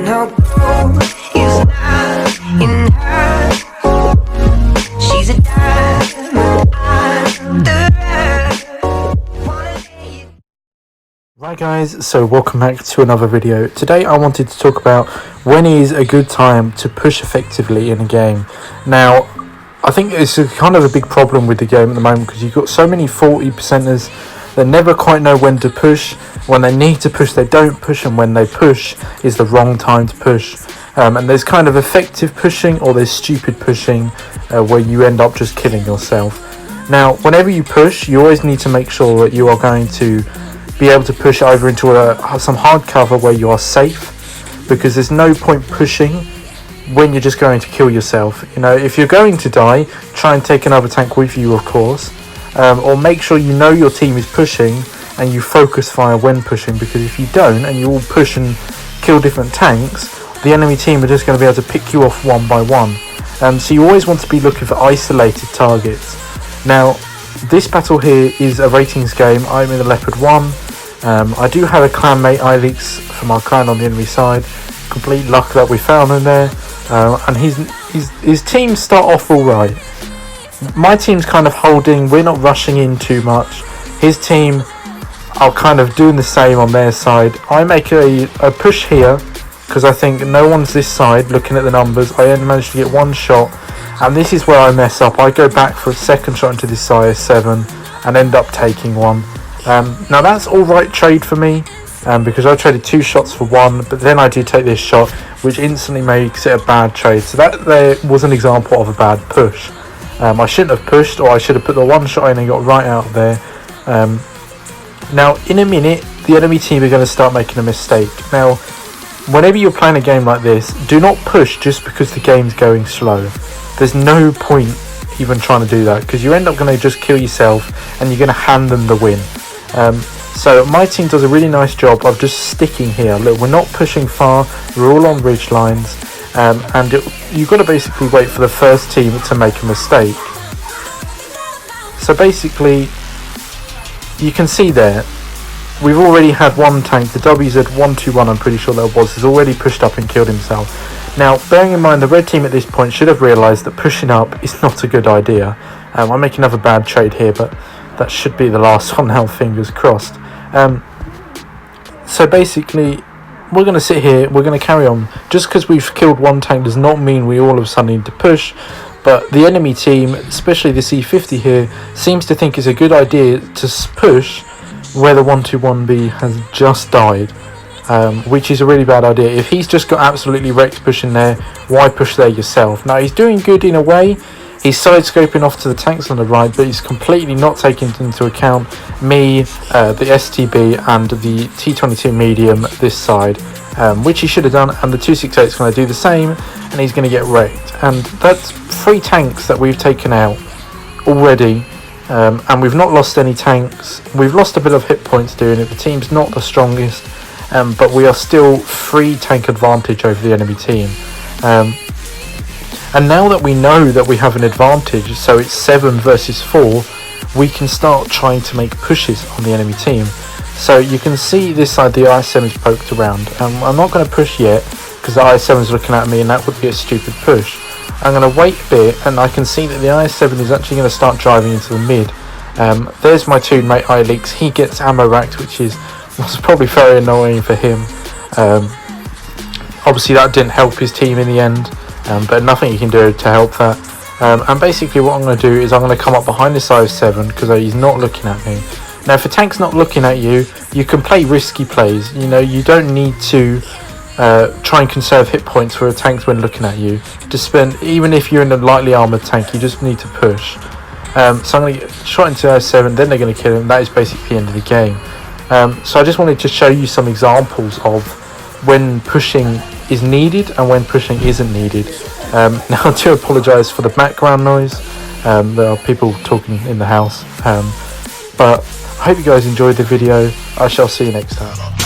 her goal is not in her. She's a diamond under her. Right guys, so welcome back to another video. Today I wanted to talk about when is a good time to push effectively in a game. Now, I think it's kind of a big problem with the game at the moment because you've got so many 40%ers that never quite know when to push. When they need to push, they don't push, and when they push is the wrong time to push. And there's kind of effective pushing or there's stupid pushing where you end up just killing yourself. Now, whenever you push, you always need to make sure that you are going to be able to push over into some hard cover where you are safe, because there's no point pushing when you're just going to kill yourself. You know, if you're going to die, try and take another tank with you, of course, or make sure you know your team is pushing and you focus fire when pushing, because if you don't and you all push and kill different tanks, the enemy team are just going to be able to pick you off one by one. So you always want to be looking for isolated targets. Now, this battle here is a ratings game. I'm in the Leopard 1. I do have a clanmate Ilix from our clan on the enemy side. Complete luck that we found him there. And his team start off alright. My team's kind of holding, we're not rushing in too much. His team are kind of doing the same on their side. I make a push here because I think no one's this side. Looking at the numbers, I only managed to get one shot, and this is where I mess up. I go back for a second shot into this IS-7 and end up taking one. Now that's alright trade for me, because I traded 2 shots for 1, but then I do take this shot, which instantly makes it a bad trade. So that there was an example of a bad push. I shouldn't have pushed, or I should have put the 1 shot in and got right out of there. Now in a minute the enemy team are going to start making a mistake. Now whenever you're playing a game like this, do not push just because the game's going slow. There's no point even trying to do that, because you end up going to just kill yourself and you're going to hand them the win. So my team does a really nice job of just sticking here. Look, we're not pushing far, we're all on ridge lines, and you've got to basically wait for the first team to make a mistake. So basically you can see there we've already had one tank, the WZ121 I'm pretty sure that was, has already pushed up and killed himself. Now bearing in mind the red team at this point should have realised that pushing up is not a good idea. I'm making another bad trade here, but that should be the last one now, fingers crossed. So basically we're going to sit here, we're going to carry on. Just because we've killed one tank does not mean we all of a sudden need to push, but the enemy team, especially the C50 here, seems to think it's a good idea to push where the 121B has just died, which is a really bad idea. If he's just got absolutely wrecked pushing there, why push there yourself? Now he's doing good in a way. He's side-scoping off to the tanks on the right, but he's completely not taking into account me, the STB, and the T22 medium this side, which he should have done, and the 268 is going to do the same, and he's going to get wrecked. And that's 3 tanks that we've taken out already, and we've not lost any tanks. We've lost a bit of hit points doing it. The team's not the strongest, but we are still 3 tank advantage over the enemy team. And now that we know that we have an advantage, so it's 7 versus 4, we can start trying to make pushes on the enemy team. So you can see this side, the IS-7 is poked around. I'm not going to push yet because the IS-7 is looking at me and that would be a stupid push. I'm going to wait a bit, and I can see that the IS-7 is actually going to start driving into the mid. There's my teammate Ilix. He gets ammo racked, which was probably very annoying for him. Obviously that didn't help his team in the end. But nothing you can do to help that. And basically what I'm going to do is I'm going to come up behind this IS-7 because he's not looking at me. Now if a tank's not looking at you, you can play risky plays. You know, you don't need to try and conserve hit points for a tank when looking at you. Just spend, even if you're in a lightly armoured tank, you just need to push. So I'm going to get shot into IS-7, then they're going to kill him. That is basically the end of the game. So I just wanted to show you some examples of when pushing is needed and when pushing isn't needed. Now I do apologise for the background noise. There are people talking in the house, but I hope you guys enjoyed the video. I shall see you next time.